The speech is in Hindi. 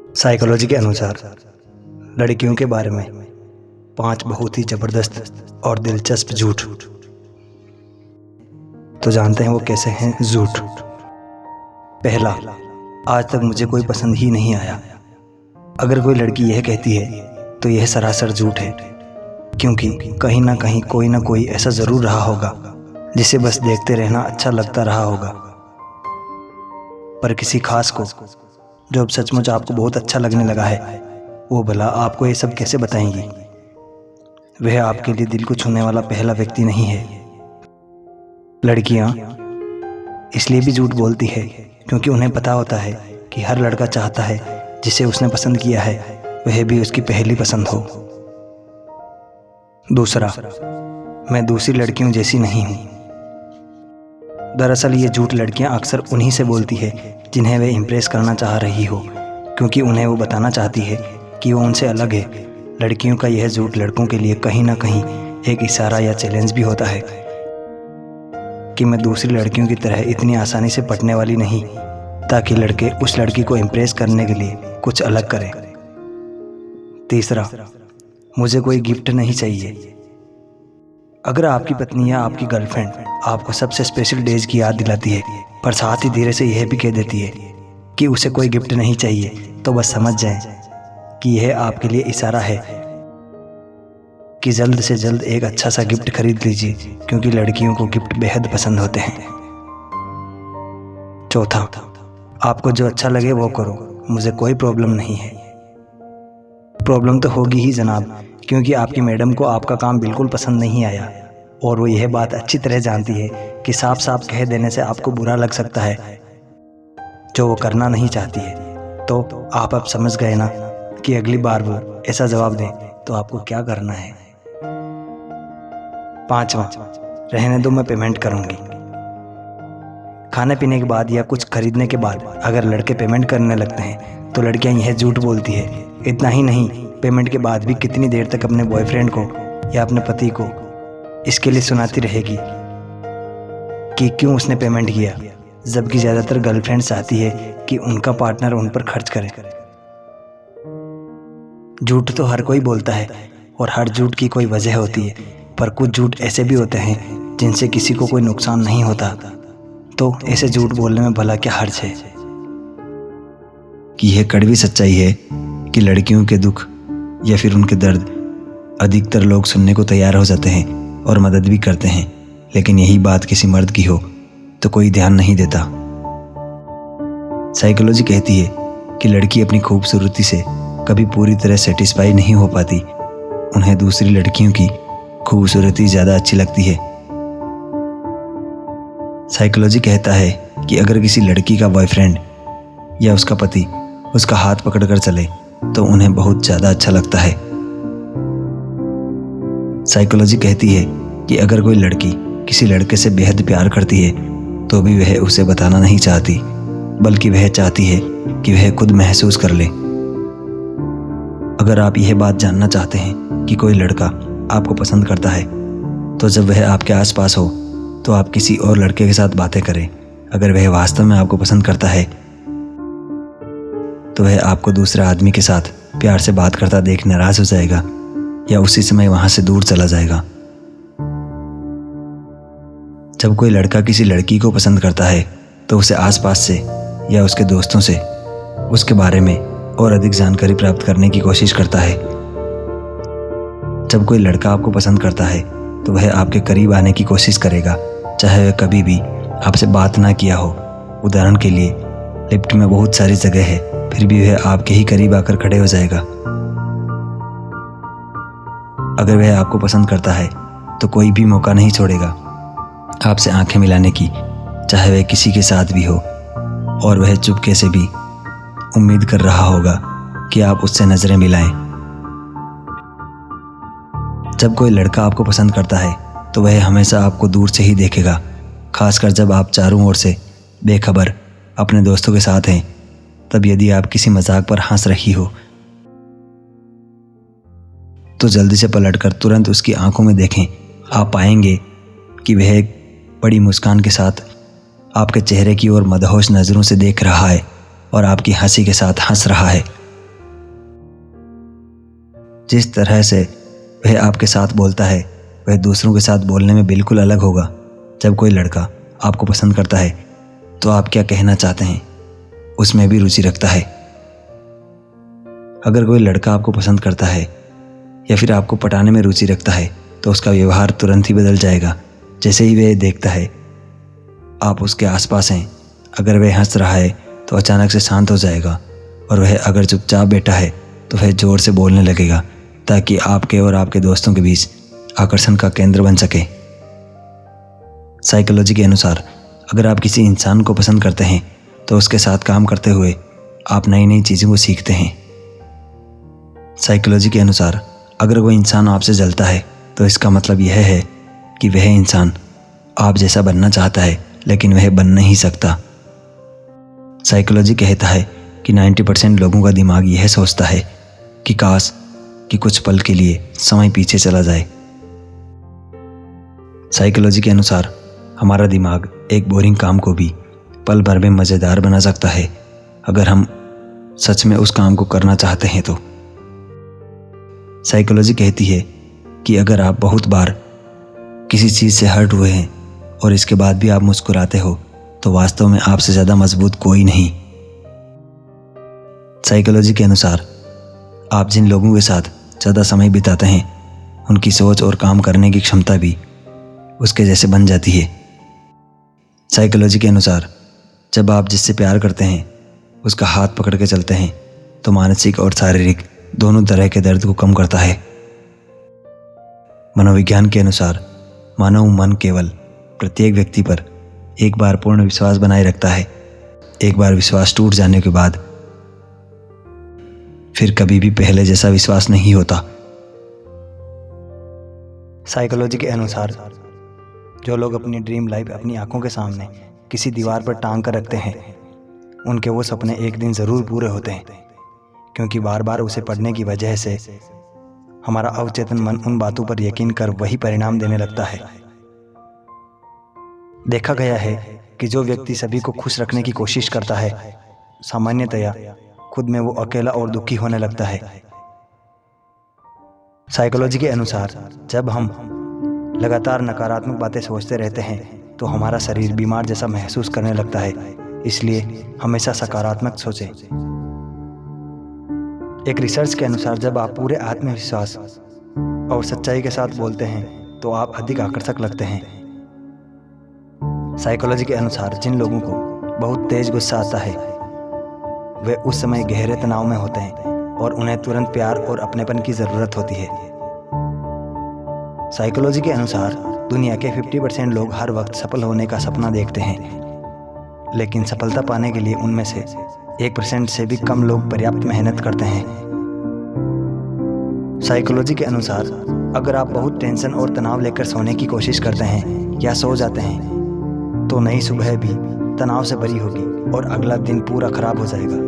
साइकोलॉजी के अनुसार लड़कियों के बारे में 5 बहुत ही ज़बरदस्त और दिलचस्प झूठ। तो जानते हैं वो कैसे हैं झूठ। पहला, आज तक मुझे कोई पसंद ही नहीं आया। अगर कोई लड़की यह कहती है तो यह सरासर झूठ है, क्योंकि कहीं ना कहीं कोई ना कोई ऐसा ज़रूर रहा होगा जिसे बस देखते रहना अच्छा लगता रहा होगा। पर किसी खास को जो अब सचमुच आपको बहुत अच्छा लगने लगा है, वो भला आपको ये सब कैसे बताएंगी? वह आपके लिए दिल को छूने वाला पहला व्यक्ति नहीं है। लड़कियां इसलिए भी झूठ बोलती है क्योंकि उन्हें पता होता है कि हर लड़का चाहता है जिसे उसने पसंद किया है वह भी उसकी पहली पसंद हो। दूसरा, मैं दूसरी लड़कियों जैसी नहीं हूँ। दरअसल ये झूठ लड़कियां अक्सर उन्हीं से बोलती है जिन्हें वे इम्प्रेस करना चाह रही हो, क्योंकि उन्हें वो बताना चाहती है कि वो उनसे अलग है। लड़कियों का यह झूठ लड़कों के लिए कहीं ना कहीं एक इशारा या चैलेंज भी होता है कि मैं दूसरी लड़कियों की तरह इतनी आसानी से पटने वाली नहीं, ताकि लड़के उस लड़की को इम्प्रेस करने के लिए कुछ अलग करें। तीसरा, मुझे कोई गिफ्ट नहीं चाहिए। अगर आपकी पत्नी या आपकी गर्लफ्रेंड आपको सबसे स्पेशल डेज की याद दिलाती है, पर साथ ही धीरे से यह भी कह देती है कि उसे कोई गिफ्ट नहीं चाहिए, तो बस समझ जाएं कि यह आपके लिए इशारा है कि जल्द से जल्द एक अच्छा सा गिफ्ट खरीद लीजिए, क्योंकि लड़कियों को गिफ्ट बेहद पसंद होते हैं। चौथा, आपको जो अच्छा लगे वो करो, मुझे कोई प्रॉब्लम नहीं है। प्रॉब्लम तो होगी ही जनाब, क्योंकि आपकी मैडम को आपका काम बिल्कुल पसंद नहीं आया और वो यह बात अच्छी तरह जानती है कि साफ साफ कह देने से आपको बुरा लग सकता है, जो वो करना नहीं चाहती है। तो आप अब समझ गए ना कि अगली बार वो ऐसा जवाब दें तो आपको क्या करना है। पांचवा, रहने दो, मैं पेमेंट करूंगी। खाने पीने के बाद या कुछ खरीदने के बाद अगर लड़के पेमेंट करने लगते हैं तो लड़कियां यह झूठ बोलती है। इतना ही नहीं, पेमेंट के बाद भी कितनी देर तक अपने बॉयफ्रेंड को या अपने पति को इसके लिए सुनाती रहेगी कि क्यों उसने पेमेंट किया, जबकि ज़्यादातर गर्लफ्रेंड चाहती है कि उनका पार्टनर उन पर खर्च करे। झूठ तो हर कोई बोलता है और हर झूठ की कोई वजह होती है, पर कुछ झूठ ऐसे भी होते हैं जिनसे किसी को कोई नुकसान नहीं होता। तो ऐसे झूठ बोलने में भला क्या हर्ज है? कि यह कड़वी सच्चाई है कि लड़कियों के दुख या फिर उनके दर्द अधिकतर लोग सुनने को तैयार हो जाते हैं और मदद भी करते हैं, लेकिन यही बात किसी मर्द की हो तो कोई ध्यान नहीं देता। साइकोलॉजी कहती है कि लड़की अपनी खूबसूरती से कभी पूरी तरह सेटिस्फाई नहीं हो पाती। उन्हें दूसरी लड़कियों की खूबसूरती ज़्यादा अच्छी लगती है। साइकोलॉजी कहता है कि अगर किसी लड़की का बॉयफ्रेंड या उसका पति उसका हाथ पकड़कर चले तो उन्हें बहुत ज़्यादा अच्छा लगता है। साइकोलॉजी कहती है कि अगर कोई लड़की किसी लड़के से बेहद प्यार करती है तो भी वह उसे बताना नहीं चाहती, बल्कि वह चाहती है कि वह खुद महसूस कर ले। अगर आप यह बात जानना चाहते हैं कि कोई लड़का आपको पसंद करता है, तो जब वह आपके आसपास हो तो आप किसी और लड़के के साथ बातें करें। अगर वह वास्तव में आपको पसंद करता है तो वह आपको दूसरे आदमी के साथ प्यार से बात करता देख नाराज हो जाएगा या उसी समय वहां से दूर चला जाएगा। जब कोई लड़का किसी लड़की को पसंद करता है तो उसे आसपास से या उसके दोस्तों से उसके बारे में और अधिक जानकारी प्राप्त करने की कोशिश करता है। जब कोई लड़का आपको पसंद करता है तो वह आपके करीब आने की कोशिश करेगा, चाहे वह कभी भी आपसे बात ना किया हो। उदाहरण के लिए, लिफ्ट में बहुत सारी जगह है, फिर भी वह आपके ही करीब आकर खड़े हो जाएगा। अगर वह आपको पसंद करता है तो कोई भी मौका नहीं छोड़ेगा आपसे आंखें मिलाने की, चाहे वह किसी के साथ भी हो, और वह चुपके से भी उम्मीद कर रहा होगा कि आप उससे नजरें मिलाएं। जब कोई लड़का आपको पसंद करता है तो वह हमेशा आपको दूर से ही देखेगा, खासकर जब आप चारों ओर से बेखबर अपने दोस्तों के साथ हैं। तब यदि आप किसी मजाक पर हंस रही हो तो जल्दी से पलटकर तुरंत उसकी आंखों में देखें। आप पाएंगे कि वह एक बड़ी मुस्कान के साथ आपके चेहरे की ओर मदहोश नज़रों से देख रहा है और आपकी हंसी के साथ हंस रहा है। जिस तरह से वह आपके साथ बोलता है वह दूसरों के साथ बोलने में बिल्कुल अलग होगा। जब कोई लड़का आपको पसंद करता है तो आप क्या कहना चाहते हैं उसमें भी रुचि रखता है। अगर कोई लड़का आपको पसंद करता है या फिर आपको पटाने में रुचि रखता है तो उसका व्यवहार तुरंत ही बदल जाएगा। जैसे ही वह देखता है आप उसके आसपास हैं, अगर वह हंस रहा है तो अचानक से शांत हो जाएगा, और वह अगर चुपचाप बैठा है तो वह ज़ोर से बोलने लगेगा ताकि आपके और आपके दोस्तों के बीच आकर्षण का केंद्र बन सके। साइकोलॉजी के अनुसार अगर आप किसी इंसान को पसंद करते हैं तो उसके साथ काम करते हुए आप नई नई चीज़ों को सीखते हैं। साइकोलॉजी के अनुसार अगर कोई इंसान आपसे जलता है तो इसका मतलब यह है कि वह इंसान आप जैसा बनना चाहता है लेकिन वह बन नहीं सकता। साइकोलॉजी कहता है कि 90% लोगों का दिमाग यह सोचता है कि काश कि कुछ पल के लिए समय पीछे चला जाए। साइकोलॉजी के अनुसार हमारा दिमाग एक बोरिंग काम को भी पल भर में मज़ेदार बना सकता है अगर हम सच में उस काम को करना चाहते हैं तो। साइकोलॉजी कहती है कि अगर आप बहुत बार किसी चीज़ से हर्ट हुए हैं और इसके बाद भी आप मुस्कुराते हो तो वास्तव में आपसे ज़्यादा मजबूत कोई नहीं। साइकोलॉजी के अनुसार आप जिन लोगों के साथ ज़्यादा समय बिताते हैं उनकी सोच और काम करने की क्षमता भी उसके जैसे बन जाती है। साइकोलॉजी के अनुसार जब आप जिससे प्यार करते हैं उसका हाथ पकड़ के चलते हैं तो मानसिक और शारीरिक दोनों तरह के दर्द को कम करता है। मनोविज्ञान के अनुसार मानव मन केवल प्रत्येक व्यक्ति पर एक बार पूर्ण विश्वास बनाए रखता है। एक बार विश्वास टूट जाने के बाद फिर कभी भी पहले जैसा विश्वास नहीं होता। साइकोलॉजी के अनुसार जो लोग अपनी ड्रीम लाइफ अपनी आंखों के सामने किसी दीवार पर टांग कर रखते हैं उनके वो सपने एक दिन ज़रूर पूरे होते हैं, क्योंकि बार बार उसे पढ़ने की वजह से हमारा अवचेतन मन उन बातों पर यकीन कर वही परिणाम देने लगता है। देखा गया है कि जो व्यक्ति सभी को खुश रखने की कोशिश करता है सामान्यतया खुद में वो अकेला और दुखी होने लगता है। साइकोलॉजी के अनुसार जब हम लगातार नकारात्मक बातें सोचते रहते हैं तो हमारा शरीर बीमार जैसा महसूस करने लगता है, इसलिए हमेशा सकारात्मक सोचें। एक रिसर्च के अनुसार जब आप पूरे आत्मविश्वास और सच्चाई के साथ बोलते हैं तो आप अधिक आकर्षक लगते हैं। साइकोलॉजी के अनुसार जिन लोगों को बहुत तेज गुस्सा आता है वे उस समय गहरे तनाव में होते हैं और उन्हें तुरंत प्यार और अपनेपन की ज़रूरत होती है। साइकोलॉजी के अनुसार दुनिया के 50% लोग हर वक्त सफल होने का सपना देखते हैं, लेकिन सफलता पाने के लिए उनमें से 1% से भी कम लोग पर्याप्त मेहनत करते हैं। साइकोलॉजी के अनुसार अगर आप बहुत टेंशन और तनाव लेकर सोने की कोशिश करते हैं या सो जाते हैं तो नई सुबह भी तनाव से भरी होगी और अगला दिन पूरा खराब हो जाएगा।